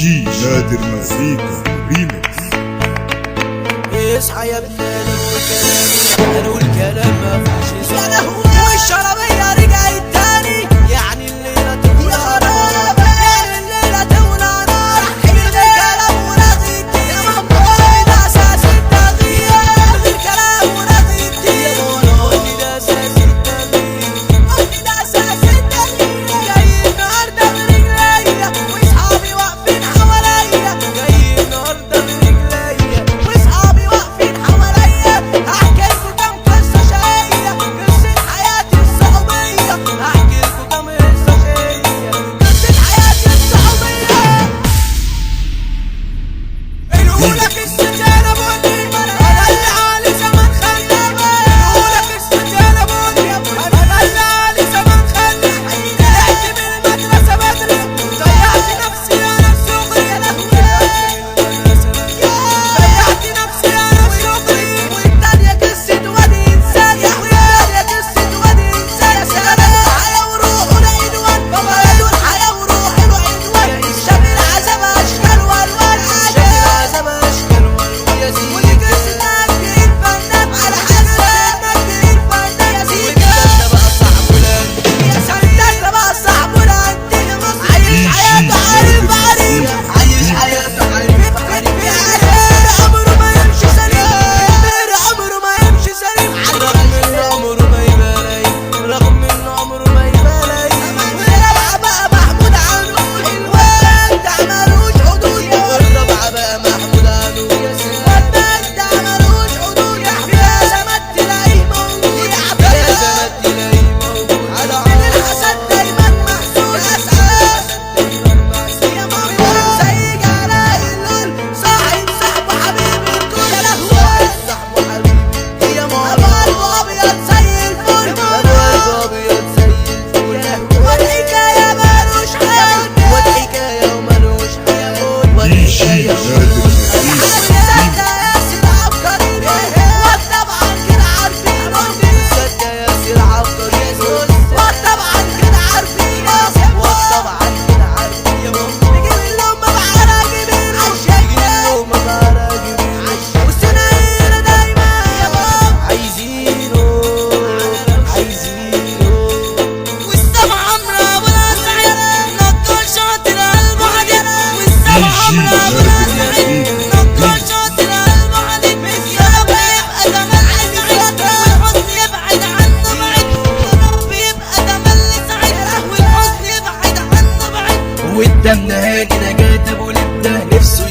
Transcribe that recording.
جي نادر مزيكا ريمكس. اصحى يا ابني قالوا الكلام ما فيهاش يا لهوي والشرابية رجعت تاني يعني الليلة تولى نار يعني الليلة تولى نار الكلام ونغي الدين ده اساس التغيير الكلام ونغي الدين ده اساس التغيير ده اساس التغيير جاي النهارده برجليا واصحابي واقفين حواليا جاي النهارده برجليا واصحابي واقفين حواليا هحكي لكم كام قصه شقيه قصه حياتي الصحوبيه هحكي لكم كام قصه شقيه قصه حياتي الصحوبيه الأولى السجانة بني أنا اللي عالي زمان خلابة الأولى السجانة بني أنا اللي عالي زمان خلابة طلعت من المدرسة بدري ضيعت نفسي أنا في صغري ضيعت نفسي أنا في صغري والتانية قصة وادي إنسان والتانية قصة وادي إنسان بلدوا الحياة وروحوا لعنوان بلدوا الحياة وروحوا لعنوان شاب العذاب أشكال وألوان شاب العذاب أشكال وألوان يا سيدي ودي قصة أجري الفنان على حسب أجري الفنان يا سيدي ده بقى صعب ولاد يا سيدي ده بقى صعب ولاد عايش حياته عارف عريف عايش حياته عارف عريف عمره ما يمشي سليم عمره ما يمشي سليم رغم إن عمره ما يبقى لايق رغم إن عمره ما يبقى لايق والرابعة بقى محمود عنه الواد ده ملوش حدود والرابعة بقى محمود عنه الواد ده ملوش حدود يا زمان تلاقيه موجود يا زمان تلاقيه موجود من الحسد دايما محسود أسعد يا ماما زي جلاء اللول صاحب صاحبه حبيب الكل يا لهوي صاحبه حبيب يا ماما قلبه أبيض زي الفل قلبه أبيض زي الفل والحكاية مالوش حياة والحكاية ومالوش حياة والحكاية ومالوش ياسر عبقري وطبعا كده عارفين صدق ياسر عبقري وطبعا كده عارفين وطبعا كده عارفين نجيب اللقمة بعراجبين نجيب اللقمة بعراجبين والسناير دايما عايزينه والسما حمرا ولا سعيد نطول شاطر قلبه حديد والسما حمرا ولا سعيد نطول شاطر قلبه حديد يا رب يبقى تملي سعيد والحزن يبعد عنه بعيد والحزن يبعد عنه بعيد والدم نهاني نجاة ابو لبده نفسه